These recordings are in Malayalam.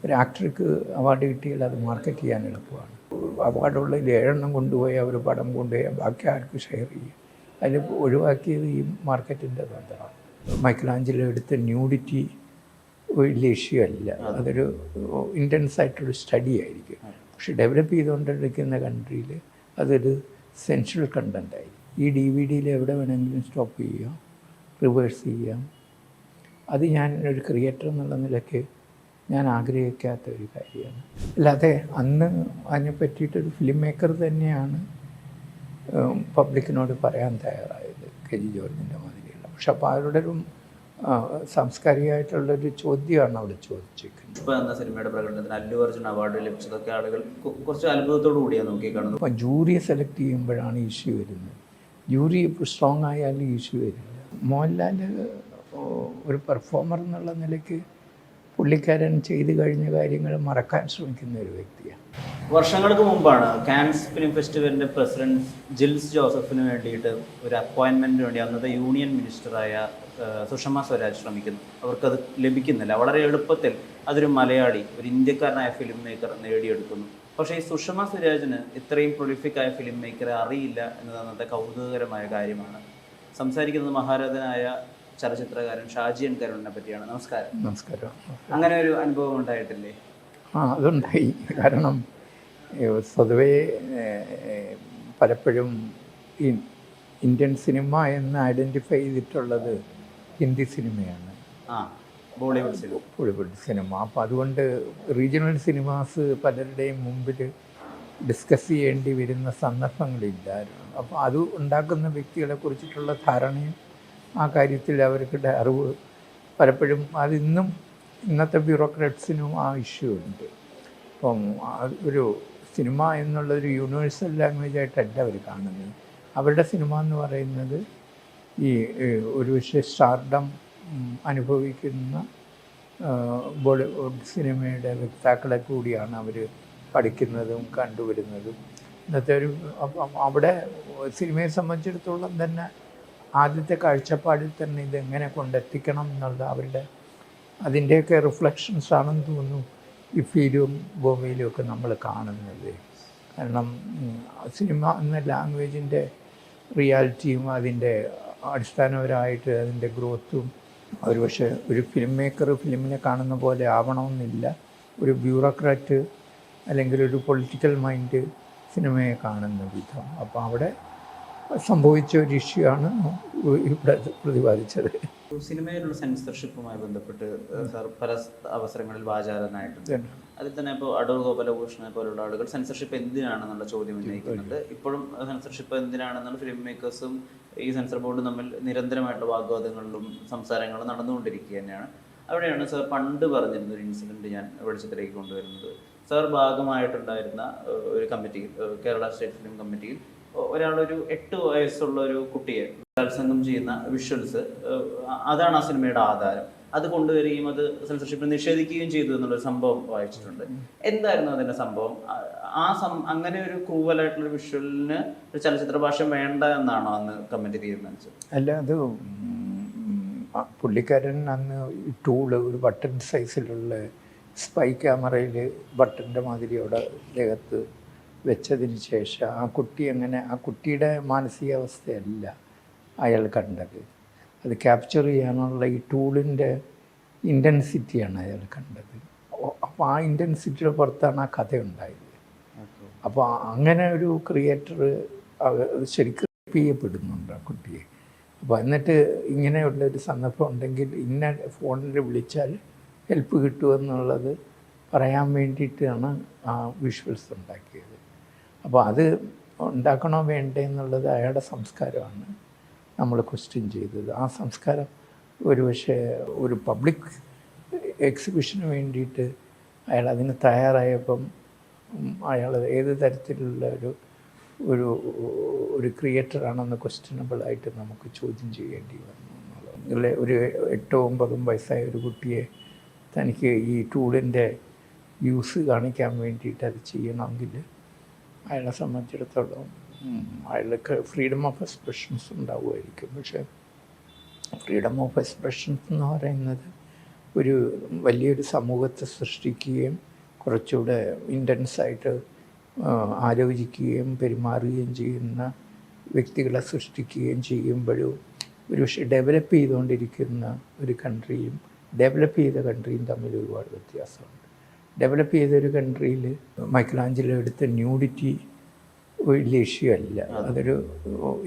ഒരു ആക്ടർക്ക് അവാർഡ് കിട്ടിയാൽ അത് മാർക്കറ്റ് ചെയ്യാൻ എളുപ്പമാണ്. അവാർഡുള്ളതിൽ 7 കൊണ്ടുപോയി അവർ പടം കൊണ്ടുപോയി ബാക്കി ആർക്ക് ഷെയർ ചെയ്യും. അതിൽ ഒഴിവാക്കിയത് ഈ മാർക്കറ്റിൻ്റെ തന്ത്രമാണ്. മൈക്കലാഞ്ചലോ എടുത്ത ന്യൂഡിറ്റി വലിയ ഇഷ്യൂ അല്ല, അതൊരു ഇൻറ്റൻസ് ആയിട്ടൊരു സ്റ്റഡി ആയിരിക്കും. പക്ഷെ ഡെവലപ്പ് ചെയ്തുകൊണ്ടിരിക്കുന്ന കൺട്രിയിൽ അതൊരു സെൻഷ്വൽ കണ്ടൻ്റായി. ഈ DVD എവിടെ വേണമെങ്കിലും സ്റ്റോപ്പ് ചെയ്യാം, റിവേഴ്സ് ചെയ്യാം. അത് ഞാൻ ഒരു ക്രിയേറ്റർ എന്നുള്ള നിലയ്ക്ക് ഞാൻ ആഗ്രഹിക്കാത്ത ഒരു കാര്യമാണ്. അല്ലാതെ അന്ന് അതിനെ പറ്റിയിട്ടൊരു ഫിലിം മേക്കർ തന്നെയാണ് പബ്ലിക്കിനോട് പറയാൻ തയ്യാറായത്, KG ജോർജിൻ്റെ മാതിരിയുള്ള. പക്ഷെ അപ്പോൾ അവരുടെ ഒരു സാംസ്കാരികമായിട്ടുള്ളൊരു ചോദ്യമാണ് അവിടെ ചോദിച്ചിരിക്കുന്നത്. ഇപ്പോൾ എന്ന സിനിമയുടെ പ്രകടനത്തിന് അല്ലു അർജുൻ അവാർഡ് ലഭിച്ചതൊക്കെ ആളുകൾ കുറച്ച് അത്ഭുതത്തോടു കൂടിയാണ് നോക്കിക്കാണുന്നത്. അപ്പോൾ ജൂറിയെ സെലക്ട് ചെയ്യുമ്പോഴാണ് ഇഷ്യൂ വരുന്നത്. ജൂറി സ്ട്രോങ് ആയാലും ഇഷ്യൂ വരില്ല. മോഹൻലാൽ ഒരു പെർഫോമർ എന്നുള്ള നിലയ്ക്ക് പുള്ളിക്കാരൻ ചെയ്തു കഴിഞ്ഞ കാര്യങ്ങൾ മറക്കാൻ ശ്രമിക്കുന്ന ഒരു വ്യക്തിയാണ്. വർഷങ്ങൾക്ക് മുമ്പാണ് കാൻസ് ഫിലിം ഫെസ്റ്റിവലിൻ്റെ പ്രസിഡന്റ് ജിൽസ് ജോസഫിന് വേണ്ടിയിട്ട് ഒരു അപ്പോയിൻമെൻറ്റിന് വേണ്ടി അന്നത്തെ യൂണിയൻ മിനിസ്റ്ററായ സുഷമ സ്വരാജ് ശ്രമിക്കുന്നു. അവർക്കത് ലഭിക്കുന്നില്ല. വളരെ എളുപ്പത്തിൽ അതൊരു മലയാളി, ഒരു ഇന്ത്യക്കാരനായ ഫിലിം മേക്കർ നേടിയെടുക്കുന്നു. പക്ഷേ ഈ സുഷമ സ്വരാജിന് ഇത്രയും പ്രൊലിഫിക്കായ ഫിലിം മേക്കറെ അറിയില്ല എന്നത് അന്നത്തെ കൗതുകകരമായ കാര്യമാണ്. സംസാരിക്കുന്നത് മഹാരഥനായ ചലച്ചിത്രകാരൻ ഷാജി എൻ കരുണിനെ പറ്റിയാണ്. നമസ്കാരം. നമസ്കാരം. അങ്ങനെ ഒരു അനുഭവം ഉണ്ടായിട്ടില്ലേ? അതുണ്ടായി. കാരണം സ്വതവേ പലപ്പോഴും ഈ ഇന്ത്യൻ സിനിമ എന്ന് ഐഡൻറ്റിഫൈ ചെയ്തിട്ടുള്ളത് ഹിന്ദി സിനിമയാണ്, ബോളിവുഡ് സിനിമ. അപ്പോൾ അതുകൊണ്ട് റീജിയണൽ സിനിമാസ് പലരുടെയും മുമ്പിൽ ഡിസ്കസ് ചെയ്യേണ്ടി വരുന്ന സന്ദർഭങ്ങളില്ലായിരുന്നു. അപ്പോൾ അത് ഉണ്ടാക്കുന്ന വ്യക്തികളെ കുറിച്ചിട്ടുള്ള ധാരണയും ആ കാര്യത്തിൽ അവരുടെ അറിവ് പലപ്പോഴും അതിന്നും ഇന്നത്തെ ബ്യൂറോക്രാറ്റ്സിനും ആ ഇഷ്യൂ ഉണ്ട്. അപ്പം ഒരു സിനിമ എന്നുള്ളൊരു യൂണിവേഴ്സൽ ലാംഗ്വേജ് ആയിട്ടല്ല അവർ കാണുന്നത്. അവരുടെ സിനിമ എന്ന് പറയുന്നത് ഈ ഒരു പക്ഷേ സ്റ്റാർഡം അനുഭവിക്കുന്ന ബോളിവുഡ് സിനിമയുടെ വക്താക്കളെ കൂടിയാണ് അവർ പഠിക്കുന്നതും കണ്ടുവരുന്നതും. ഇന്നത്തെ ഒരു അവിടെ സിനിമയെ സംബന്ധിച്ചിടത്തോളം തന്നെ ആദ്യത്തെ കാഴ്ചപ്പാടിൽ തന്നെ ഇതെങ്ങനെ കൊണ്ടെത്തിക്കണം എന്നുള്ള അവരുടെ അതിൻ്റെയൊക്കെ റിഫ്ലക്ഷൻസ് ആണെന്ന് തോന്നുന്നു ഈ ഫിലിം ബോംബെയിലും ഒക്കെ നമ്മൾ കാണുന്നത്. കാരണം സിനിമ എന്ന ലാംഗ്വേജിൻ്റെ റിയാലിറ്റിയും അതിൻ്റെ അടിസ്ഥാനപരമായിട്ട് അതിൻ്റെ ഗ്രോത്തും ഒരു പക്ഷേ ഒരു ഫിലിം മേക്കർ ഫിലിമിനെ കാണുന്ന പോലെ ആവണമെന്നില്ല. ഒരു ബ്യൂറോക്രാറ്റ് അല്ലെങ്കിൽ ഒരു പൊളിറ്റിക്കൽ മൈൻഡ് സിനിമയെ കാണുന്ന വിധം. അപ്പോൾ അവിടെ സംഭവിച്ച ഒരു ഇഷ്യൂ ആണ് ഇവിടെ പ്രതിപാദിച്ചത്. സിനിമയിലുള്ള സെൻസർഷിപ്പുമായി ബന്ധപ്പെട്ട് സാർ പല അവസരങ്ങളിൽ വാചാലനായിട്ടുണ്ട്. അതിൽ തന്നെ ഇപ്പോൾ അടൂർ ഗോപാലകൃഷ്ണനെ പോലുള്ള ആളുകൾ സെൻസർഷിപ്പ് എന്തിനാണെന്നുള്ള ചോദ്യം ഉന്നയിക്കുന്നുണ്ട്. ഇപ്പോഴും സെൻസർഷിപ്പ് എന്തിനാണെന്നുള്ള ഫിലിം മേക്കേഴ്സും ഈ സെൻസർ ബോർഡും തമ്മിൽ നിരന്തരമായിട്ടുള്ള വാഗ്വാദങ്ങളിലും സംസാരങ്ങളും നടന്നുകൊണ്ടിരിക്കുക തന്നെയാണ്. അവിടെയാണ് സാർ പണ്ട് പറഞ്ഞിരുന്ന ഒരു ഇൻസിഡൻറ്റ് ഞാൻ വെളിച്ചത്തിലേക്ക് കൊണ്ടുവരുന്നത്. സാർ ഭാഗമായിട്ടുണ്ടായിരുന്ന ഒരു കമ്മിറ്റിയിൽ, കേരള സ്റ്റേറ്റ് ഫിലിം കമ്മിറ്റിയിൽ, ഒരാളൊരു 8 വയസ്സുള്ള ഒരു കുട്ടിയെ ബലാത്സംഗം ചെയ്യുന്ന വിഷ്വൽസ്, അതാണ് ആ സിനിമയുടെ ആധാരം. അത് കൊണ്ടുവരികയും അത് സെൻസർഷിപ്പിൽ നിഷേധിക്കുകയും ചെയ്തു എന്നുള്ളൊരു സംഭവം വായിച്ചിട്ടുണ്ട്. എന്തായിരുന്നു അതിൻ്റെ സംഭവം? അങ്ങനെ ഒരു ക്രൂവലായിട്ടുള്ളൊരു വിഷ്വലിന് ഒരു ചലച്ചിത്ര ഭാഷ വേണ്ട എന്നാണോ അന്ന് കമ്മിറ്റി തീരുമാനിച്ചത്? അല്ല, അത് പുള്ളിക്കാരൻ അന്ന് ടൂള് ഒരു ബട്ടൺ സൈസിലുള്ള സ്പൈ ക്യാമറയിൽ ബട്ടൻ്റെ മാതിരി അവിടെ ദേഹത്ത് വെച്ചതിന് ശേഷം ആ കുട്ടി അങ്ങനെ ആ കുട്ടിയുടെ മാനസികാവസ്ഥയല്ല അയാൾ കണ്ടത്. അത് ക്യാപ്ചർ ചെയ്യാനുള്ള ഈ ടൂളിൻ്റെ ഇൻറ്റൻസിറ്റിയാണ് അയാൾ കണ്ടത്. അപ്പോൾ ആ ഇൻറ്റൻസിറ്റിയുടെ പുറത്താണ് ആ കഥ ഉണ്ടായത്. അപ്പോൾ അങ്ങനെ ഒരു ക്രിയേറ്റർ ശരിക്കും ചെയ്യപ്പെടുന്നുണ്ട് ആ കുട്ടിയെ. അപ്പോൾ എന്നിട്ട് ഇങ്ങനെയുള്ളൊരു സന്ദർഭം ഉണ്ടെങ്കിൽ ഇന്ന ഫോണിൽ വിളിച്ചാൽ ഹെൽപ്പ് കിട്ടുമെന്നുള്ളത് പറയാൻ വേണ്ടിയിട്ടാണ് ആ വിഷ്വൽസ് ഉണ്ടാക്കിയത്. അപ്പോൾ അത് ഉണ്ടാക്കണോ വേണ്ടേ എന്നുള്ളത് അയാളുടെ സംസ്കാരമാണ് നമ്മൾ ക്വസ്റ്റ്യൻ ചെയ്തത്. ആ സംസ്കാരം ഒരു പക്ഷേ ഒരു പബ്ലിക് എക്സിബിഷന് വേണ്ടിയിട്ട് അയാൾ അതിന് തയ്യാറായപ്പം അയാൾ ഏത് തരത്തിലുള്ള ഒരു ഒരു ക്രിയേറ്ററാണെന്ന് ക്വസ്റ്റ്യനബിളായിട്ട് നമുക്ക് ചോദ്യം ചെയ്യേണ്ടി വന്നു എന്നുള്ളത്. ഒരു 8-9 വയസ്സായ ഒരു കുട്ടിയെ തനിക്ക് ഈ ടൂളിൻ്റെ യൂസ് കാണിക്കാൻ വേണ്ടിയിട്ട് അത് ചെയ്യണമെങ്കിൽ അയാളെ സംബന്ധിച്ചിടത്തോളം അയാൾക്ക് ഫ്രീഡം ഓഫ് എക്സ്പ്രഷൻസ് ഉണ്ടാവുമായിരിക്കും. പക്ഷേ ഫ്രീഡം ഓഫ് എക്സ്പ്രഷൻസ് എന്ന് പറയുന്നത് ഒരു വലിയൊരു സമൂഹത്തെ സൃഷ്ടിക്കുകയും കുറച്ചുകൂടെ ഇൻറ്റൻസായിട്ട് ആലോചിക്കുകയും പെരുമാറുകയും ചെയ്യുന്ന വ്യക്തികളെ സൃഷ്ടിക്കുകയും ചെയ്യുമ്പോഴും ഒരു പക്ഷേ ഡെവലപ്പ് ചെയ്തുകൊണ്ടിരിക്കുന്ന ഒരു കൺട്രിയും ഡെവലപ്പ് ചെയ്ത കൺട്രിയും തമ്മിൽ ഒരുപാട് വ്യത്യാസമുണ്ട്. ഡെവലപ്പ് ചെയ്തൊരു കൺട്രിയിൽ മൈക്കലാഞ്ചലോ എടുത്ത ന്യൂഡിറ്റി വലിയ ഇഷ്യൂ അല്ല, അതൊരു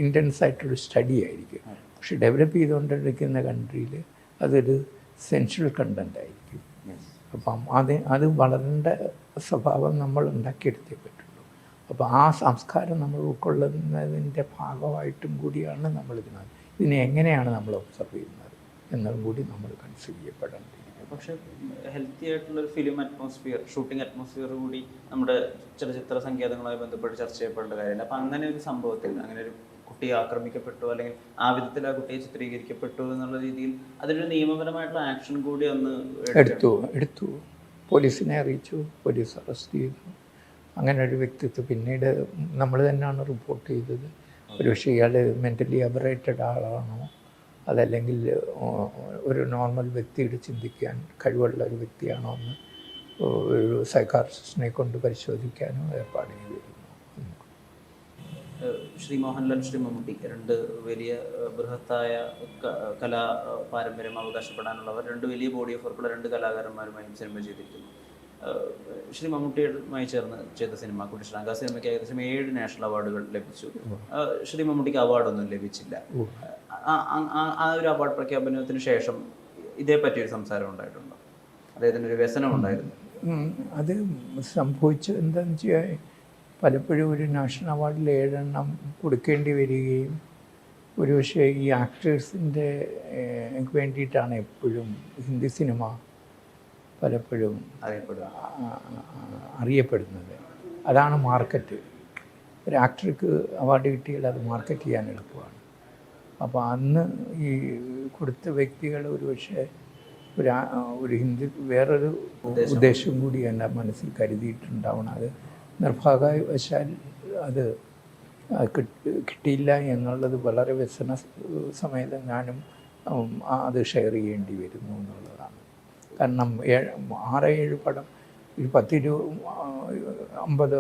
ഇൻറ്റൻസായിട്ടൊരു സ്റ്റഡി ആയിരിക്കും. പക്ഷെ ഡെവലപ്പ് ചെയ്തുകൊണ്ടിരിക്കുന്ന കൺട്രിയിൽ അതൊരു സെൻഷ്വൽ കണ്ടൻ്റ് ആയിരിക്കും. അപ്പം അത് വളരേണ്ട സ്വഭാവം നമ്മൾ ഉണ്ടാക്കിയെടുത്തേ പറ്റുള്ളൂ. അപ്പോൾ ആ സംസ്കാരം നമ്മൾ ഉൾക്കൊള്ളുന്നതിൻ്റെ ഭാഗമായിട്ടും കൂടിയാണ് ഇതിനെ എങ്ങനെയാണ് നമ്മൾ ഒബ്സർവ് ചെയ്യുന്നത് എന്നതും കൂടി നമ്മൾ കൺസിഡർ ചെയ്യപ്പെടേണ്ടിയിരിക്കും. പക്ഷേ ഹെൽത്തി ആയിട്ടുള്ളൊരു ഫിലിം അറ്റ്മോസ്ഫിയർ, ഷൂട്ടിംഗ് അറ്റ്മോസ്ഫിയർ കൂടി നമ്മുടെ ചലച്ചിത്ര സങ്കേതങ്ങളുമായി ബന്ധപ്പെട്ട് ചർച്ച ചെയ്യപ്പെടേണ്ട കാര്യമില്ല. അപ്പം അങ്ങനെ ഒരു സംഭവത്തിൽ അങ്ങനെ ഒരു കുട്ടി ആക്രമിക്കപ്പെട്ടു അല്ലെങ്കിൽ ആ വിധത്തിൽ ആ കുട്ടിയെ ചിത്രീകരിക്കപ്പെട്ടു എന്നുള്ള രീതിയിൽ അതിനൊരു നിയമപരമായിട്ടുള്ള ആക്ഷൻ കൂടി അന്ന് എടുത്തു. പോലീസിനെ അറിയിച്ചു, പോലീസ് അറസ്റ്റ് ചെയ്തു. അങ്ങനെ ഒരു വ്യക്തിത്വം പിന്നീട് നമ്മൾ തന്നെയാണ് റിപ്പോർട്ട് ചെയ്തത്. ഒരുപക്ഷെ ഇയാൾ മെൻ്റലി അബറേറ്റഡ് ആളാണോ അതല്ലെങ്കിൽ ഒരു നോർമൽ വ്യക്തിയുടെ ചിന്തിക്കാൻ കഴിവുള്ള ഒരു വ്യക്തിയാണോ എന്ന് ഒരു സൈക്കാട്രിസ്റ്റിനെ കൊണ്ട് പരിശോധിക്കാനും ഏർപ്പാട് ചെയ്തിരുന്നു. ശ്രീ മോഹൻലാൽ, ശ്രീ മമ്മൂട്ടി രണ്ട് വലിയ ബൃഹത്തായ കലാ പാരമ്പര്യം അവകാശപ്പെടാനുള്ളവർ, രണ്ട് വലിയ ബോഡി ഓഫ് വർക്കുള്ള രണ്ട് കലാകാരന്മാരുമായും സിനിമ ചെയ്തിരിക്കുന്നു. ശ്രീ മമ്മൂട്ടിയുമായി ചേർന്ന് ചെയ്ത സിനിമ കുട്ടിശ്രാങ്ക്, ആ സിനിമയ്ക്ക് ഏകദേശം 7 നാഷണൽ അവാർഡുകൾ ലഭിച്ചു. ശ്രീ മമ്മൂട്ടിക്ക് അവാർഡൊന്നും ലഭിച്ചില്ല. ആ ഒരു അവാർഡ് പ്രഖ്യാപനത്തിന് ശേഷം ഇതേപ്പറ്റിയൊരു സംസാരം ഉണ്ടായിട്ടുണ്ടോ? അദ്ദേഹത്തിന് ഒരു വ്യസനം ഉണ്ടായിരുന്നു. അത് സംഭവിച്ചത് എന്താണെന്ന് വെച്ചാൽ പലപ്പോഴും ഒരു നാഷണൽ അവാർഡിൽ 7 എണ്ണം കൊടുക്കേണ്ടി വരികയും ഒരുപക്ഷെ ഈ ആക്ടേഴ്സിൻ്റെ വേണ്ടിയിട്ടാണ് എപ്പോഴും ഹിന്ദി സിനിമ പലപ്പോഴും അറിയപ്പെടുന്നത്. അതാണ് മാർക്കറ്റ്. ഒരു ആക്ടർക്ക് അവാർഡ് കിട്ടിയാൽ അത് മാർക്കറ്റ് ചെയ്യാൻ എളുപ്പമാണ്. അപ്പോൾ അന്ന് ഈ കൊടുത്ത വ്യക്തികൾ ഒരുപക്ഷെ ഒരു ഹിന്ദി വേറൊരു ഉദ്ദേശം കൂടി എൻ്റെ മനസ്സിൽ കരുതിയിട്ടുണ്ടാവണം. അത് നിർഭാഗ്യവശാൽ അത് കിട്ടിയില്ല എന്നുള്ളത് വളരെ വ്യസന സമയത്ത് ഞാനും അത് ഷെയർ ചെയ്യേണ്ടി വരുന്നു എന്നുള്ളതാണ്. കാരണം 6-7 പടം, ഒരു 10-50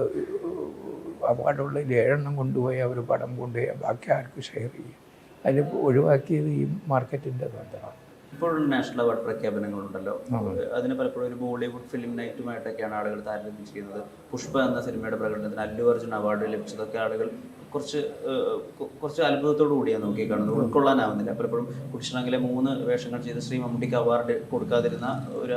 അവാർഡുള്ളിൽ 7 എണ്ണം കൊണ്ടുപോയി ഒരു പടം കൊണ്ടുപോയി ബാക്കി ആർക്ക് ഷെയർ ചെയ്യും? അതിൽ ഒഴിവാക്കിയത് ഈ മാർക്കറ്റിൻ്റെ തന്ത്രമാണ്. ഇപ്പോൾ നാഷണൽ അവാർഡ് പ്രഖ്യാപനങ്ങളുണ്ടല്ലോ, അതിന് പലപ്പോഴും ഒരു ബോളിവുഡ് ഫിലിം നൈറ്റുമായിട്ടൊക്കെയാണ് ആളുകൾ താരതമ്യം ചെയ്യുന്നത്. പുഷ്പ എന്ന സിനിമയുടെ പ്രകടനത്തിന് അല്ലു അർജുൻ അവാർഡ് ലഭിച്ചതൊക്കെ ആളുകൾ കുറച്ച് അത്ഭുതത്തോടു കൂടിയാണ് നോക്കിക്കാണുന്നത്, ഉൾക്കൊള്ളാനാവുന്നില്ല. പലപ്പോഴും കുട്ടിശ്രാങ്കിലെ 3 വേഷങ്ങൾ ചെയ്ത് ശ്രീ മമ്മൂട്ടിക്ക് അവാർഡ് കൊടുക്കാതിരുന്ന ഒരു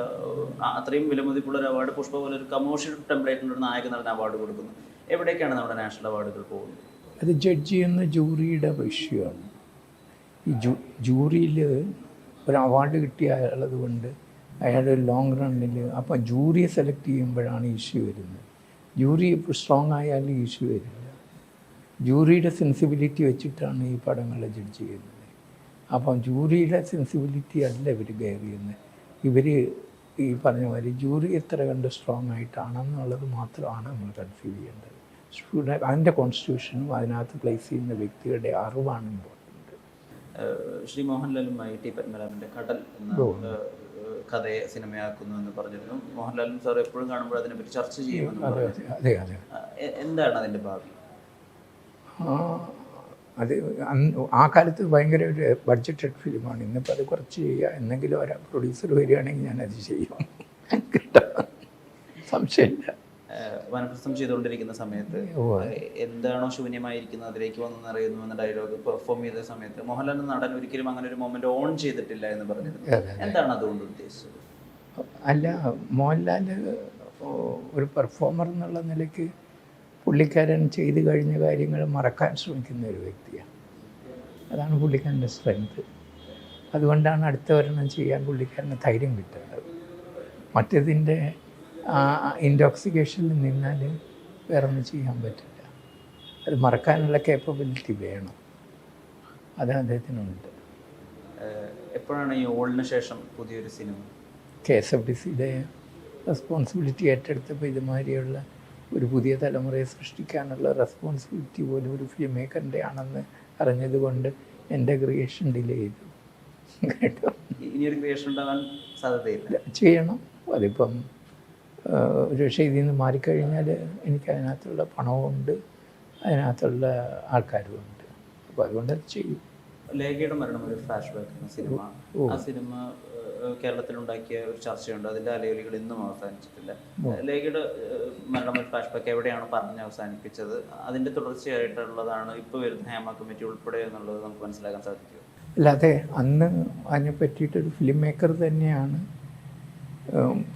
അത്രയും വിലമതിപ്പുള്ള ഒരു അവാർഡ് പുഷ്പ പോലെ ഒരു കമേഴ്ഷ്യൽ ടെംപ്ലേറ്റിനൊരു നായക നടൻ അവാർഡ് കൊടുക്കുന്നു. എവിടേക്കാണ് നമ്മുടെ നാഷണൽ അവാർഡുകൾ പോകുന്നത്? അത് ജഡ്ജ് ചെയ്യുന്ന ജൂറിയുടെ വിഷയമാണ്. ഈ ജൂറിയിൽ ഒരു അവാർഡ് കിട്ടിയുള്ളത് കൊണ്ട് അയാളുടെ ലോങ് റണ്ണിൽ അപ്പം ജൂറിയെ സെലക്ട് ചെയ്യുമ്പോഴാണ് ഇഷ്യൂ വരുന്നത്. ജൂറി സ്ട്രോങ് ആയാലും ഇഷ്യൂ വരില്ല. ജൂറിയുടെ സെൻസിബിലിറ്റി വെച്ചിട്ടാണ് ഈ പടങ്ങളെ ജഡ്ജ് ചെയ്യുന്നത്. അപ്പം ജൂറിയുടെ സെൻസിബിലിറ്റി അല്ല ഇവർ കെയർ ചെയ്യുന്നത്. ഇവർ ഈ പറഞ്ഞ മാതിരി ജൂറി എത്ര കണ്ട് സ്ട്രോങ് ആയിട്ടാണെന്നുള്ളത് മാത്രമാണ് നമ്മൾ കൺസീവ് ചെയ്യേണ്ടത്. അതിൻ്റെ കോൺസ്റ്റിറ്റ്യൂഷനും അതിനകത്ത് പ്ലേസ് ചെയ്യുന്ന വ്യക്തികളുടെ അറിവാണ് ഇമ്പോർട്ടൻ്റ്. ശ്രീ മോഹൻലാലുമായി ടി പത്മനാഭൻ്റെ കടൽ എന്ന കഥയെ സിനിമയാക്കുന്നു എന്ന് പറഞ്ഞിരുന്നു. മോഹൻലാലും സാർ എപ്പോഴും കാണുമ്പോൾ അതിനെപ്പറ്റി ചർച്ച ചെയ്യുമെന്ന് പറഞ്ഞു. എന്താണ് അതിൻ്റെ ഭാവി? അത് ആ കാലത്ത് ഭയങ്കര ഒരു ബഡ്ജറ്റഡ് ഫിലിമാണ്. ഇന്നിപ്പോൾ അത് കുറച്ച് ചെയ്യുക, എന്തെങ്കിലും ഒരു പ്രൊഡ്യൂസർ വരികയാണെങ്കിൽ ഞാനത് ചെയ്യും, കേട്ടോ, സംശയമില്ല. വനപ്രസ്ഥം ചെയ്തുകൊണ്ടിരിക്കുന്ന സമയത്ത് എന്താണോ ശൂന്യമായിരിക്കുന്നത് അതിലേക്ക് വന്നു നിറയുന്നു എന്ന ഡയലോഗ് പെർഫോം ചെയ്ത സമയത്ത് മോഹൻലാൽ നടൻ ഒരിക്കലും അങ്ങനെ ഒരു മൊമെന്റ് ഓൺ ചെയ്തിട്ടില്ല എന്ന് പറഞ്ഞിരുന്നു. എന്താണ് അതുകൊണ്ട് ഉദ്ദേശിച്ചത്? അല്ല, മോഹൻലാൽ ഒരു പെർഫോമർ എന്നുള്ള നിലയ്ക്ക് പുള്ളിക്കാരൻ ചെയ്തു കഴിഞ്ഞ കാര്യങ്ങൾ മറക്കാൻ ശ്രമിക്കുന്ന ഒരു വ്യക്തിയാണ്. അതാണ് പുള്ളിക്കാരൻ്റെ സ്ട്രെങ്ത്. അതുകൊണ്ടാണ് അടുത്ത ഒരെണ്ണം ചെയ്യാൻ പുള്ളിക്കാരന് ധൈര്യം കിട്ടുന്നത്. മറ്റേതിൻ്റെ ഇൻടോക്സിക്കേഷനിൽ നിന്നാൽ വേറെ ഒന്നും ചെയ്യാൻ പറ്റില്ല. അത് മറക്കാനുള്ള കേപ്പബിലിറ്റി വേണം. അത് അദ്ദേഹത്തിനുണ്ട്. എപ്പോഴാണ് ഈ ഓളിന് ശേഷം പുതിയൊരു സിനിമ? KSFDCയുടെ റെസ്പോൺസിബിലിറ്റി ഏറ്റെടുത്തപ്പോൾ ഇതുമാതിരിയുള്ള ഒരു പുതിയ തലമുറയെ സൃഷ്ടിക്കാനുള്ള റെസ്പോൺസിബിലിറ്റി പോലും ഒരു ഫിലിം മേക്കറിൻ്റെ ആണെന്ന് അറിഞ്ഞതുകൊണ്ട് എൻ്റെ ക്രിയേഷൻ ഡിലേ ചെയ്തു, കേട്ടോ. ഇനിയൊരു ക്രിയേഷൻ ഉണ്ടാകാൻ സാധ്യതയില്ല? ചെയ്യണം. അതിപ്പം ഒരു പക്ഷേ ഇതിൽ നിന്ന് മാറിക്കഴിഞ്ഞാൽ എനിക്ക് അതിനകത്തുള്ള പണവുമുണ്ട്, അതിനകത്തുള്ള ആൾക്കാരുമുണ്ട്. അപ്പോൾ അതുകൊണ്ട് അത് ചെയ്യും. ലേഖയുടെ മരണം ഒരു ഫ്ലാഷ് ബാക്ക് എന്ന സിനിമ, ആ സിനിമ കേരളത്തിലുണ്ടാക്കിയ ഒരു ചർച്ചയുണ്ട്. അതിൻ്റെ അലയൊലികൾ ഇന്നും അവസാനിച്ചിട്ടില്ല. ലേഖയുടെ മരണം ഒരു ഫ്ലാഷ് ബാക്ക് എവിടെയാണ് പറഞ്ഞ് അവസാനിപ്പിച്ചത്, അതിൻ്റെ തുടർച്ചയായിട്ടുള്ളതാണ് ഇപ്പോൾ വരുന്ന ഹേമ കമ്മിറ്റി ഉൾപ്പെടെ എന്നുള്ളത് നമുക്ക് മനസ്സിലാക്കാൻ സാധിക്കും. അല്ലാതെ അന്ന് അതിനെ പറ്റിയിട്ടൊരു ഫിലിം മേക്കർ തന്നെയാണ്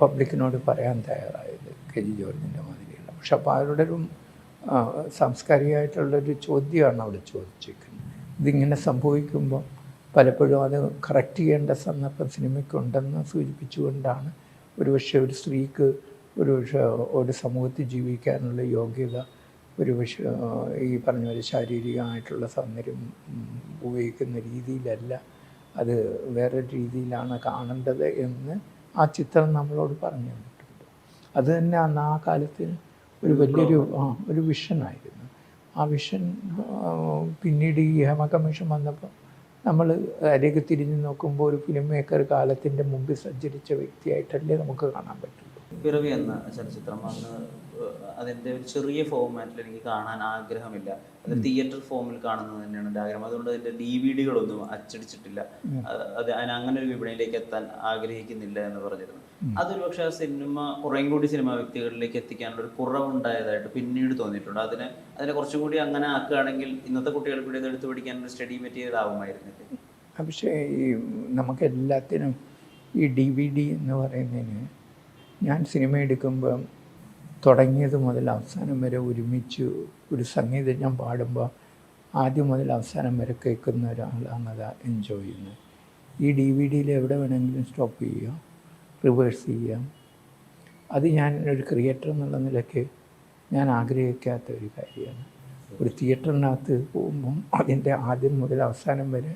പബ്ലിക്കിനോട് പറയാൻ തയ്യാറായത്, കെ ജി ജോർജിൻ്റെ മാതിരിയുള്ള. പക്ഷെ അപ്പോൾ അവരുടെ ഒരു സാംസ്കാരികമായിട്ടുള്ളൊരു ചോദ്യമാണ് അവിടെ ചോദിച്ചിരിക്കുന്നത്. ഇതിങ്ങനെ സംഭവിക്കുമ്പോൾ പലപ്പോഴും അത് കറക്റ്റ് ചെയ്യേണ്ട സന്ദർഭം സിനിമയ്ക്കുണ്ടെന്ന് സൂചിപ്പിച്ചുകൊണ്ടാണ് ഒരുപക്ഷെ ഒരു സ്ത്രീക്ക് ഒരു സമൂഹത്തിൽ ജീവിക്കാനുള്ള യോഗ്യത ഒരുപക്ഷെ ഈ പറഞ്ഞ പോലെ ശാരീരികമായിട്ടുള്ള സൗന്ദര്യം ഉപയോഗിക്കുന്ന രീതിയിലല്ല, അത് വേറൊരു രീതിയിലാണ് കാണേണ്ടത് എന്ന് ആ ചിത്രം നമ്മളോട് പറഞ്ഞു തന്നിട്ടുണ്ട്. അത് തന്നെ അന്ന് ആ കാലത്ത് ഒരു വലിയൊരു ഒരു വിഷനായിരുന്നു. ആ വിഷൻ പിന്നീട് ഈ ഹേമ കമ്മീഷൻ വന്നപ്പോൾ നമ്മൾ അതിലേക്ക് തിരിഞ്ഞു നോക്കുമ്പോൾ ഒരു ഫിലിം മേക്കർ കാലത്തിൻ്റെ മുമ്പിൽ സഞ്ചരിച്ച വ്യക്തിയായിട്ടല്ലേ നമുക്ക് കാണാൻ പറ്റുള്ളൂ. പിറവി എന്ന ചലച്ചിത്രം അന്ന് അതിൻ്റെ ഒരു ചെറിയ ഫോർമാറ്റിൽ എനിക്ക് കാണാൻ ആഗ്രഹമില്ല, അത് തിയേറ്റർ ഫോമിൽ കാണുന്നത് തന്നെയാണ് എൻ്റെ ആഗ്രഹം. അതുകൊണ്ട് അതിൻ്റെ DVD കളൊന്നും അച്ചടിച്ചിട്ടില്ല, അങ്ങനെ ഒരു വിപണിയിലേക്ക് എത്താൻ ആഗ്രഹിക്കുന്നില്ല എന്ന് പറഞ്ഞിരുന്നു. അതൊരു പക്ഷേ ആ സിനിമ കുറേയും കൂടി സിനിമാ വ്യക്തികളിലേക്ക് എത്തിക്കാനുള്ള ഒരു കുറവുണ്ടായതായിട്ട് പിന്നീട് തോന്നിയിട്ടുണ്ട്. അതിനെ കുറച്ചും കൂടി അങ്ങനെ ആക്കുകയാണെങ്കിൽ ഇന്നത്തെ കുട്ടികൾക്ക് കൂടി അത് എടുത്തു പിടിക്കാനൊരു സ്റ്റഡി മെറ്റീരിയൽ ആവുമായിരുന്നില്ല. പക്ഷേ ഈ നമുക്കെല്ലാത്തിനും ഈ DVD എന്ന് പറയുന്നതിന്, ഞാൻ സിനിമ എടുക്കുമ്പം തുടങ്ങിയത് മുതൽ അവസാനം വരെ ഒരുമിച്ച് ഒരു സംഗീതം ഞാൻ പാടുമ്പോൾ ആദ്യം മുതൽ അവസാനം വരെ കേൾക്കുന്ന ഒരാളാണ് അത് എൻജോയ് ചെയ്യുന്നത്. ഈ DVD എവിടെ വേണമെങ്കിലും സ്റ്റോപ്പ് ചെയ്യാം, റിവേഴ്സ് ചെയ്യാം. അത് ഞാൻ ഒരു ക്രിയേറ്റർ എന്നുള്ള നിലയ്ക്ക് ഞാൻ ആഗ്രഹിക്കാത്ത ഒരു കാര്യമാണ്. ഒരു തിയേറ്ററിനകത്ത് പോകുമ്പം അതിൻ്റെ ആദ്യം മുതൽ അവസാനം വരെ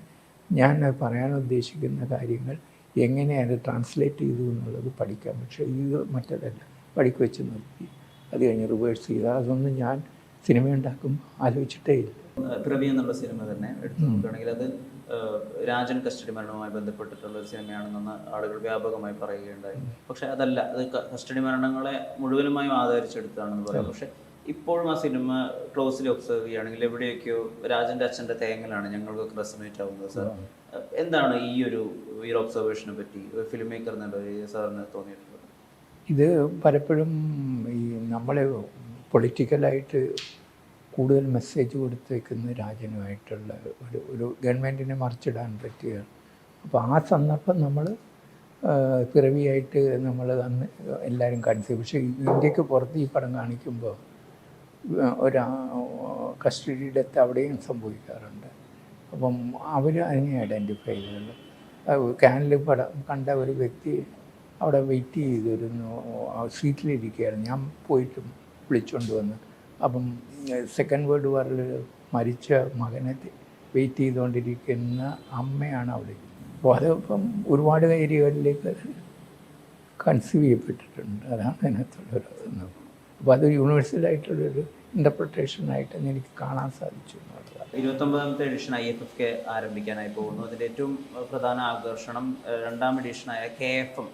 ഞാൻ പറയാൻ ഉദ്ദേശിക്കുന്ന കാര്യങ്ങൾ എങ്ങനെ അത് ട്രാൻസ്ലേറ്റ് ചെയ്തു എന്നുള്ളത് പഠിക്കാം. പക്ഷേ ഇത് മറ്റേതല്ല, പഠിക്ക് വെച്ച് നിർത്തി അത് കഴിഞ്ഞ് റിവേഴ്സ് ചെയ്താൽ അതൊന്നും ഞാൻ സിനിമ ഉണ്ടാക്കുമ്പോൾ ആലോചിച്ചിട്ടേ ഇല്ല. പിറവി എന്നുള്ള സിനിമ തന്നെ എടുത്തു നോക്കുകയാണെങ്കിൽ അത് രാജൻ കസ്റ്റഡി മരണവുമായി ബന്ധപ്പെട്ടിട്ടുള്ള ഒരു സിനിമയാണെന്ന് ആളുകൾ വ്യാപകമായി പറയുകയുണ്ടായി. പക്ഷേ അതല്ല, അത് കസ്റ്റഡി മരണങ്ങളെ മുഴുവനുമായും ആധാരിച്ചെടുത്താണെന്ന് പറയാം. പക്ഷേ ഇപ്പോഴും ആ സിനിമ ക്ലോസിലി ഒബ്സർവ് ചെയ്യുകയാണെങ്കിൽ എവിടെയൊക്കെയോ രാജൻ്റെ അച്ഛൻ്റെ തേങ്ങലാണ് ഞങ്ങൾക്കൊക്കെ റെസൊനേറ്റ് ആവുന്നത്. സാർ എന്താണ് ഈ ഒരു ഒബ്സർവേഷനെ പറ്റി ഫിലിം മേക്കർ എന്നുള്ള സാറിന് തോന്നിയിട്ടുള്ളത്? ഇത് പലപ്പോഴും ഈ നമ്മളെ പൊളിറ്റിക്കലായിട്ട് കൂടുതൽ മെസ്സേജ് കൊടുത്തേക്കുന്ന രാജനുമായിട്ടുള്ള ഒരു ഗവൺമെൻറ്റിനെ മറിച്ചിടാൻ പറ്റുകയാണ്. അപ്പോൾ ആ സന്ദർഭം നമ്മൾ പിറവിയായിട്ട് നമ്മൾ അന്ന് എല്ലാവരും കാണിച്ചു. പക്ഷേ ഇന്ത്യക്ക് പുറത്ത് ഈ പടം കാണിക്കുമ്പോൾ ഒരു കസ്റ്റഡി ഡെത്ത് അവിടെയും സംഭവിക്കാറുണ്ട്. അപ്പം അവർ അതിനെ ഐഡൻറ്റിഫൈ ചെയ്തുള്ളൂ. കാനിൽ പടം കണ്ട ഒരു വ്യക്തി അവിടെ വെയിറ്റ് ചെയ്തിരുന്നു, സീറ്റിലിരിക്കുകയാണ്. ഞാൻ പോയിട്ട് വിളിച്ചുകൊണ്ട് വന്ന്, അപ്പം സെക്കൻഡ് വേൾഡ് വാറിൽ മരിച്ച മകനെ വെയിറ്റ് ചെയ്തുകൊണ്ടിരിക്കുന്ന അമ്മയാണ് അവിടെ. അപ്പോൾ അതിപ്പം ഒരുപാട് ഏരിയകളിലേക്ക് കൺസീവ് ചെയ്യപ്പെട്ടിട്ടുണ്ട്. അതാണ് അതിനകത്തുള്ളൊരു. അപ്പോൾ അത് യൂണിവേഴ്സലായിട്ടുള്ളൊരു ഇൻ്റർപ്രിട്ടേഷനായിട്ട് എനിക്ക് കാണാൻ സാധിച്ചു എന്നുള്ളതാണ്. 29ാമത്തെ എഡിഷൻ IFFK ആരംഭിക്കാനായി പോകുന്നു. അതിൻ്റെ ഏറ്റവും പ്രധാന ആകർഷണം 2ാം എഡിഷനായ KFM,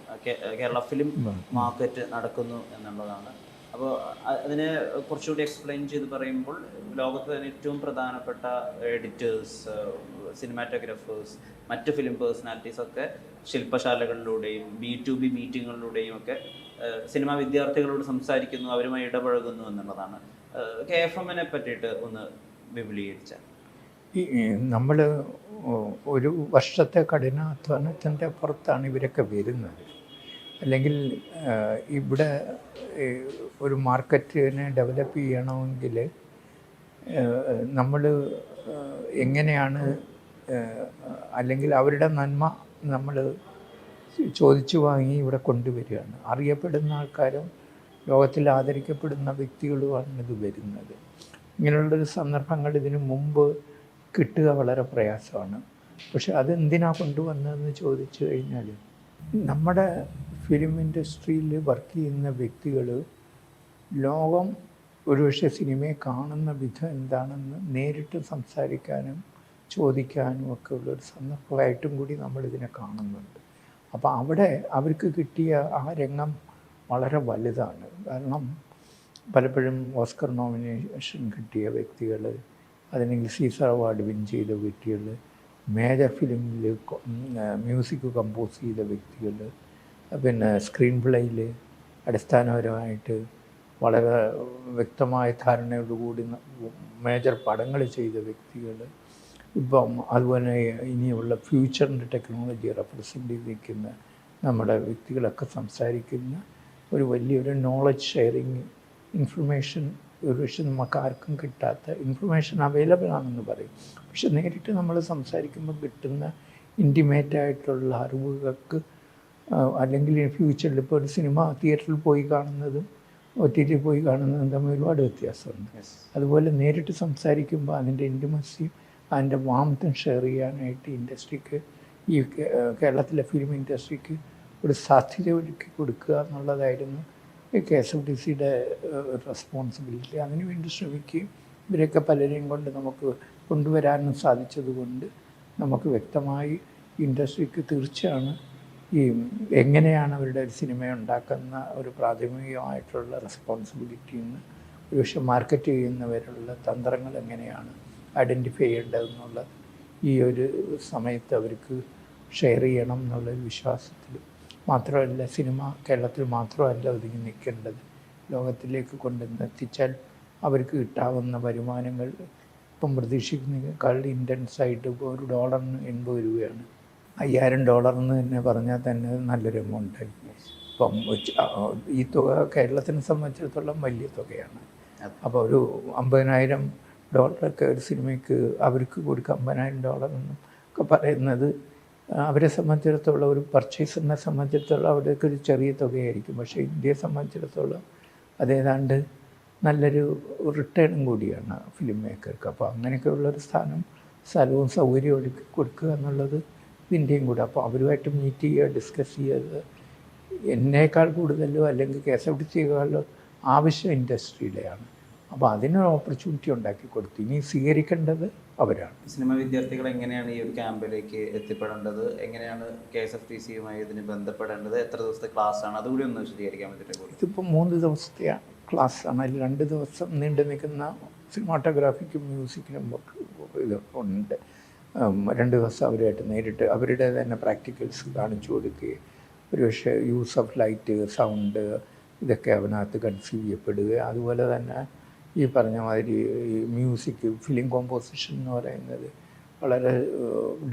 കേരള ഫിലിം മാർക്കറ്റ് നടക്കുന്നു എന്നുള്ളതാണ്. അപ്പോൾ അതിനെ കുറച്ചുകൂടി എക്സ്പ്ലെയിൻ ചെയ്ത് പറയുമ്പോൾ ലോകത്ത് തന്നെ ഏറ്റവും പ്രധാനപ്പെട്ട എഡിറ്റേഴ്സ്, സിനിമാറ്റോഗ്രാഫേഴ്സ്, മറ്റ് ഫിലിം പേഴ്സണാലിറ്റീസൊക്കെ ശില്പശാലകളിലൂടെയും B2B മീറ്റിങ്ങുകളിലൂടെയും ഒക്കെ സിനിമാ വിദ്യാർത്ഥികളോട് സംസാരിക്കുന്നു, അവരുമായി ഇടപഴകുന്നു എന്നുള്ളതാണ്. KFM-നെ പറ്റിയിട്ട് ഒന്ന് വിപുലീകരിച്ചാൽ. ഈ നമ്മൾ ഒരു വർഷത്തെ കഠിനാധ്വാനത്തിൻ്റെ പുറത്താണ് ഇവരൊക്കെ വരുന്നത്. അല്ലെങ്കിൽ ഇവിടെ ഒരു മാർക്കറ്റിനെ ഡെവലപ്പ് ചെയ്യണമെങ്കിൽ നമ്മൾ എങ്ങനെയാണ്, അല്ലെങ്കിൽ അവരുടെ നന്മ നമ്മൾ ചോദിച്ചു വാങ്ങി ഇവിടെ കൊണ്ടുവരികയാണ്. അറിയപ്പെടുന്ന ആൾക്കാരും ലോകത്തിൽ ആദരിക്കപ്പെടുന്ന വ്യക്തികളുമാണ് ഇത് വരുന്നത്. ഇങ്ങനെയുള്ളൊരു സന്ദർഭങ്ങൾ ഇതിനു മുമ്പ് കിട്ടുക വളരെ പ്രയാസമാണ്. പക്ഷെ അതെന്തിനാണ് കൊണ്ടുവന്നതെന്ന് ചോദിച്ചു കഴിഞ്ഞാൽ, നമ്മുടെ ഫിലിം ഇൻഡസ്ട്രിയിൽ വർക്ക് ചെയ്യുന്ന വ്യക്തികൾ ലോകം ഒരുപക്ഷെ സിനിമയെ കാണുന്ന വിധം എന്താണെന്ന് നേരിട്ട് സംസാരിക്കാനും ചോദിക്കാനും ഒക്കെ ഉള്ളൊരു സന്ദർഭമായിട്ടും കൂടി നമ്മളിതിനെ കാണുന്നുണ്ട്. അപ്പോൾ അവിടെ അവർക്ക് കിട്ടിയ ആ രംഗം വളരെ വലുതാണ്. കാരണം പലപ്പോഴും ഓസ്കർ നോമിനേഷൻ കിട്ടിയ വ്യക്തികൾ, അല്ലെങ്കിൽ സീസർ അവാർഡ് വിൻ ചെയ്ത വ്യക്തികൾ, മേജർ ഫിലിമിൽ മ്യൂസിക് കമ്പോസ് ചെയ്ത വ്യക്തികൾ, പിന്നെ സ്ക്രീൻ പ്ലേയിൽ അടിസ്ഥാനപരമായിട്ട് വളരെ വ്യക്തമായ ധാരണയോടുകൂടി മേജർ പടങ്ങൾ ചെയ്ത വ്യക്തികൾ, ഇപ്പം അതുപോലെ ഇനിയുള്ള ഫ്യൂച്ചറിൻ്റെ ടെക്നോളജി റെപ്രസെൻ്റ് ചെയ്ത് നിൽക്കുന്ന നമ്മുടെ വ്യക്തികളൊക്കെ സംസാരിക്കുന്ന ഒരു വലിയൊരു നോളജ് ഷെയറിങ്, ഇൻഫർമേഷൻ ഒരുപക്ഷെ നമുക്ക് ആർക്കും കിട്ടാത്ത ഇൻഫർമേഷൻ അവൈലബിൾ ആണെന്ന് പറയും. പക്ഷെ നേരിട്ട് നമ്മൾ സംസാരിക്കുമ്പോൾ കിട്ടുന്ന ഇൻറ്റിമേറ്റായിട്ടുള്ള അറിവുകൾക്ക്, അല്ലെങ്കിൽ ഫ്യൂച്ചറിൽ ഇപ്പോൾ ഒരു സിനിമ തിയേറ്ററിൽ പോയി കാണുന്നതും OTT പോയി കാണുന്നതും തമ്മിൽ ഒരുപാട് വ്യത്യാസമുണ്ട്. അതുപോലെ നേരിട്ട് സംസാരിക്കുമ്പോൾ അതിൻ്റെ ഇൻറ്റിമസിയും അതിൻ്റെ വാംത്തും ഷെയർ ചെയ്യാനായിട്ട് ഇൻഡസ്ട്രിക്ക്, ഈ കേരളത്തിലെ ഫിലിം ഇൻഡസ്ട്രിക്ക് ഒരു സാധ്യത ഒരുക്കി കൊടുക്കുക എന്നുള്ളതായിരുന്നു KSFDCയുടെ റെസ്പോൺസിബിലിറ്റി. അതിനുവേണ്ടി ശ്രമിക്കുകയും ഇവരൊക്കെ പലരെയും കൊണ്ട് നമുക്ക് കൊണ്ടുവരാനും സാധിച്ചതുകൊണ്ട് നമുക്ക് വ്യക്തമായി ഇൻഡസ്ട്രിക്ക് തീർച്ചയാണ് ഈ എങ്ങനെയാണ് അവരുടെ ഒരു സിനിമ ഉണ്ടാക്കുന്ന ഒരു പ്രാഥമികമായിട്ടുള്ള റെസ്പോൺസിബിലിറ്റിയിൽ നിന്ന് ഒരുപക്ഷെ മാർക്കറ്റ് ചെയ്യുന്നവരുള്ള തന്ത്രങ്ങൾ എങ്ങനെയാണ് ഐഡൻറ്റിഫൈ ചെയ്യേണ്ടതെന്നുള്ളത് ഈ ഒരു സമയത്ത് അവർക്ക് ഷെയർ ചെയ്യണം എന്നുള്ളൊരു വിശ്വാസത്തിൽ മാത്രമല്ല, സിനിമ കേരളത്തിൽ മാത്രമല്ല ഒതുങ്ങി നിൽക്കേണ്ടത്, ലോകത്തിലേക്ക് കൊണ്ടുവന്നെത്തിച്ചാൽ അവർക്ക് കിട്ടാവുന്ന വരുമാനങ്ങൾ ഇപ്പം പ്രതീക്ഷിക്കുന്നതിനേക്കാൾ ഇൻറ്റൻസായിട്ട് ഇപ്പോൾ $1 80 രൂപയാണ്. $5000 എന്ന് തന്നെ പറഞ്ഞാൽ തന്നെ നല്ലൊരു എമൗണ്ടായി. ഇപ്പം ഈ തുക കേരളത്തിനെ സംബന്ധിച്ചിടത്തോളം വലിയ തുകയാണ്. അപ്പോൾ ഒരു $50,000 ഒരു സിനിമയ്ക്ക് അവർക്ക് കൊടുക്കുക, $50,000 എന്നൊക്കെ പറയുന്നത് അവരെ സംബന്ധിച്ചിടത്തോളം, ഒരു പർച്ചേസറിനെ സംബന്ധിച്ചിടത്തോളം അവിടേക്ക് ഒരു ചെറിയ തുകയായിരിക്കും. പക്ഷേ ഇന്ത്യയെ സംബന്ധിച്ചിടത്തോളം അതേതാണ്ട് നല്ലൊരു റിട്ടേണും കൂടിയാണ് ഫിലിം മേക്കർക്ക്. അപ്പോൾ അങ്ങനെയൊക്കെയുള്ളൊരു സ്ഥലവും സൗകര്യവും ഒരുക്കി കൊടുക്കുക എന്നുള്ളത് ഇതിൻ്റെയും കൂടെ. അപ്പോൾ അവരുമായിട്ട് മീറ്റ് ചെയ്യുക, ഡിസ്കസ് ചെയ്യുക, എന്നേക്കാൾ കൂടുതലോ അല്ലെങ്കിൽ KSFDCയേക്കാളോ ആവശ്യം ഇൻഡസ്ട്രിയിലെയാണ്. അപ്പോൾ അതിനൊരു ഓപ്പർച്യൂണിറ്റി ഉണ്ടാക്കി കൊടുത്തു. ഇനി സ്വീകരിക്കേണ്ടത് അവരാണ്. സിനിമ വിദ്യാർത്ഥികൾ എങ്ങനെയാണ് ഈ ഒരു ക്യാമ്പിലേക്ക് എത്തിപ്പെടേണ്ടത്, എങ്ങനെയാണ് KSFDCയുമായി ഇതിന് ബന്ധപ്പെടേണ്ടത്, എത്ര ദിവസത്തെ ക്ലാസ്സാണ്, അതുകൂടി ഒന്ന് വിശദീകരിക്കാൻ വേണ്ടിയിട്ട്. ഇതിപ്പോൾ 3 ദിവസത്തെ ക്ലാസ്സാണ്. അതിൽ 2 ദിവസം നീണ്ടു നിൽക്കുന്ന സിനിമാറ്റോഗ്രാഫിക്കും മ്യൂസിക്കിനും ഇത് ഉണ്ട്. 2 ദിവസം അവരുമായിട്ട് നേരിട്ട് അവരുടെ തന്നെ പ്രാക്ടിക്കൽസ് കാണിച്ചു കൊടുക്കുകയും ഒരുപക്ഷെ യൂസ് ഓഫ് ലൈറ്റ്, സൗണ്ട് ഇതൊക്കെ അതിനകത്ത് കൺസീവ് ചെയ്യപ്പെടുക. അതുപോലെ തന്നെ ഈ പറഞ്ഞ മാതിരി ഈ മ്യൂസിക്, ഫിലിം കോമ്പോസിഷൻ എന്ന് പറയുന്നത് വളരെ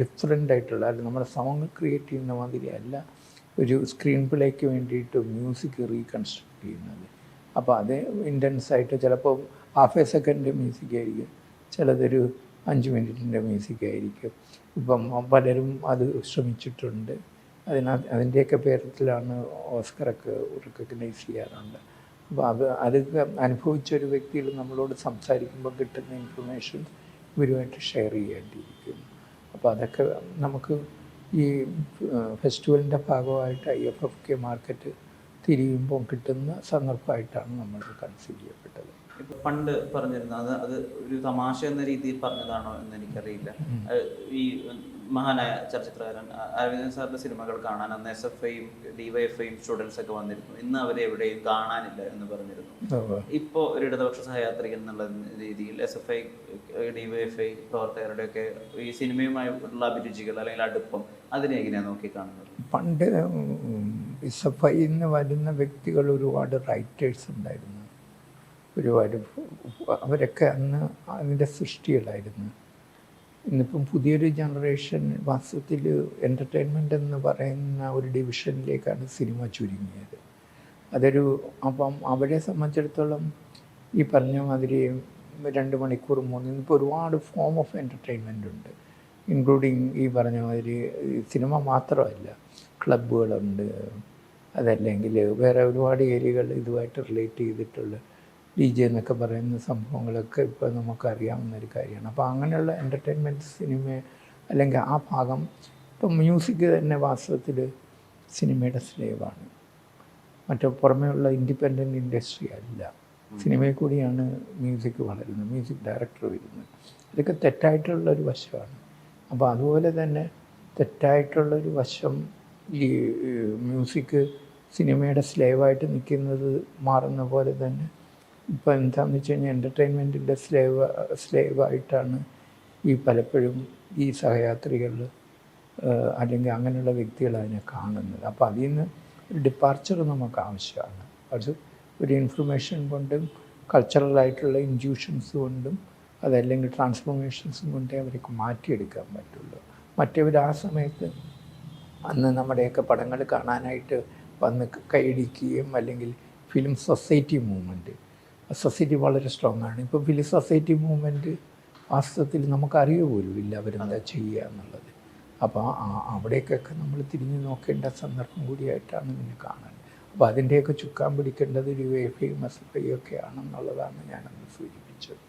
ഡിഫറെൻ്റ് ആയിട്ടുള്ള, അല്ലെങ്കിൽ നമ്മുടെ സോങ് ക്രിയേറ്റ് ചെയ്യുന്ന മാതിരി അല്ല ഒരു സ്ക്രീൻ പ്ലേക്ക് വേണ്ടിയിട്ട് മ്യൂസിക് റീകൺസ്ട്രക്ട് ചെയ്യുന്നത്. അപ്പോൾ അത് ഇൻറ്റൻസായിട്ട് ചിലപ്പോൾ ഹാഫ് എ സെക്കൻഡ് മ്യൂസിക് ആയിരിക്കും, ചിലതൊരു 5 മിനിറ്റിൻ്റെ മ്യൂസിക് ആയിരിക്കും. ഇപ്പം പലരും അത് ശ്രമിച്ചിട്ടുണ്ട്. അതിൻ്റെയൊക്കെ പേരിലാണ് ഓസ്കറൊക്കെ റെക്കഗ്നൈസ് ചെയ്യാറുണ്ട്. അപ്പോൾ അതൊക്കെ അനുഭവിച്ചൊരു വ്യക്തികൾ നമ്മളോട് സംസാരിക്കുമ്പോൾ കിട്ടുന്ന ഇൻഫർമേഷൻ ഇവരുമായിട്ട് ഷെയർ ചെയ്യേണ്ടിയിരിക്കുന്നു. അപ്പോൾ അതൊക്കെ നമുക്ക് ഈ ഫെസ്റ്റിവലിൻ്റെ ഭാഗമായിട്ട് IFFK മാർക്കറ്റ് തിരിയുമ്പോൾ കിട്ടുന്ന സന്ദർഭമായിട്ടാണ് നമ്മൾ കൺസീവ് ചെയ്യപ്പെട്ടത്. ഇപ്പോൾ പണ്ട് പറഞ്ഞിരുന്നത് അത് ഒരു തമാശ എന്ന രീതിയിൽ പറഞ്ഞതാണോ എന്ന് എനിക്കറിയില്ല. ഈ മഹാനായ ചലച്ചിത്രകാരൻ അരവിന്ദൻ സാറിൻ്റെ സിനിമകൾ കാണാൻ അന്ന് SFIയും DYFIയും സ്റ്റുഡൻസ് ഒക്കെ വന്നിരുന്നു. ഇന്ന് അവരെ എവിടെയും കാണാനില്ല എന്ന് പറഞ്ഞിരുന്നു. ഇപ്പോൾ ഒരു ഇടതുപക്ഷ സഹയാത്രികൻ എന്നുള്ള രീതിയിൽ SFI, DYFI പ്രവർത്തകരുടെയൊക്കെ ഈ സിനിമയുമായുള്ള അഭിരുചികൾ അല്ലെങ്കിൽ അടുപ്പം അതിനെ എങ്ങനെയാണ് നോക്കിക്കാണുന്നത്? പണ്ട് SFIയിൽ നിന്ന് വരുന്ന വ്യക്തികൾ ഒരുപാട് റൈറ്റേഴ്സ് ഉണ്ടായിരുന്നു. ഒരുപാട് അവരൊക്കെ അന്ന് അതിൻ്റെ സൃഷ്ടികളായിരുന്നു. ഇന്നിപ്പം പുതിയൊരു ജനറേഷൻ വാസ്തവത്തിൽ എൻ്റർടൈൻമെൻ്റ് എന്ന് പറയുന്ന ഒരു ഡിവിഷനിലേക്കാണ് സിനിമ ചുരുങ്ങിയത്. അപ്പം അവരെ സംബന്ധിച്ചിടത്തോളം ഈ പറഞ്ഞ മാതിരി 2 മണിക്കൂർ 3 ഇപ്പോൾ ഒരുപാട് ഫോം ഓഫ് എൻ്റർടൈൻമെൻ്റ് ഉണ്ട്, ഇൻക്ലൂഡിങ് ഈ പറഞ്ഞ മാതിരി സിനിമ മാത്രമല്ല, ക്ലബ്ബുകളുണ്ട്, അതല്ലെങ്കിൽ വേറെ ഒരുപാട് ഏരിയകൾ ഇതുമായിട്ട് റിലേറ്റ് ചെയ്തിട്ടുള്ള DJ എന്നൊക്കെ പറയുന്ന സംഭവങ്ങളൊക്കെ ഇപ്പോൾ നമുക്കറിയാവുന്നൊരു കാര്യമാണ്. അപ്പോൾ അങ്ങനെയുള്ള എൻ്റർടൈൻമെൻറ്റ് സിനിമ അല്ലെങ്കിൽ ആ ഭാഗം, ഇപ്പം മ്യൂസിക് തന്നെ വാസ്തവത്തിൽ സിനിമയുടെ സ്ലേവാണ്. മറ്റു പുറമേയുള്ള ഇൻഡിപെൻഡൻറ്റ് ഇൻഡസ്ട്രി അല്ല, സിനിമയിൽ കൂടിയാണ് മ്യൂസിക് വളരുന്നത്, മ്യൂസിക് ഡയറക്ടർ വരുന്നത്. ഇതൊക്കെ തെറ്റായിട്ടുള്ളൊരു വശമാണ്. അപ്പോൾ അതുപോലെ തന്നെ തെറ്റായിട്ടുള്ളൊരു വശം ഈ മ്യൂസിക് സിനിമയുടെ സ്ലേവായിട്ട് നിൽക്കുന്നത് മാറുന്ന പോലെ തന്നെ ഇപ്പോൾ എന്താണെന്ന് വെച്ച് കഴിഞ്ഞാൽ എൻ്റർടൈൻമെൻറ്റിൻ്റെ സ്ലേവായിട്ടാണ് ഈ പലപ്പോഴും ഈ സഹയാത്രികൾ അല്ലെങ്കിൽ അങ്ങനെയുള്ള വ്യക്തികൾ അതിനെ കാണുന്നത്. അപ്പോൾ അതിൽ നിന്ന് ഒരു ഡിപ്പാർച്ചർ നമുക്ക് ആവശ്യമാണ്. അത് ഒരു ഇൻഫർമേഷൻ കൊണ്ടും കൾച്ചറലായിട്ടുള്ള ഇൻറ്റ്യൂഷൻസ് കൊണ്ടും അതല്ലെങ്കിൽ ട്രാൻസ്ഫോർമേഷൻസും കൊണ്ടേ അവർക്ക് മാറ്റിയെടുക്കാൻ പറ്റുള്ളൂ. മറ്റവർ ആ സമയത്ത് അന്ന് നമ്മുടെയൊക്കെ പടങ്ങൾ കാണാനായിട്ട് വന്ന് കൈയടിക്കുകയും അല്ലെങ്കിൽ ഫിലിം സൊസൈറ്റി മൂവ്മെൻറ്റ് വളരെ സ്ട്രോങ് ആണ്. ഇപ്പോൾ ഫിലിം സൊസൈറ്റി മൂവ്മെൻറ്റ് വാസ്തവത്തിൽ നമുക്കറിയ പോലും ഇല്ല അവരെന്താ ചെയ്യുക എന്നുള്ളത്. അപ്പോൾ അവിടേക്കൊക്കെ നമ്മൾ തിരിഞ്ഞു നോക്കേണ്ട സന്ദർഭം കൂടിയായിട്ടാണ് ഇതിനെ കാണുന്നത്. അപ്പോൾ അതിൻ്റെയൊക്കെ ചുക്കാൻ പിടിക്കേണ്ടത് ഒരു UAFI, MSFI ഒക്കെ ആണെന്നുള്ളതാണ് ഞാനന്ന് സൂചിപ്പിച്ചത്.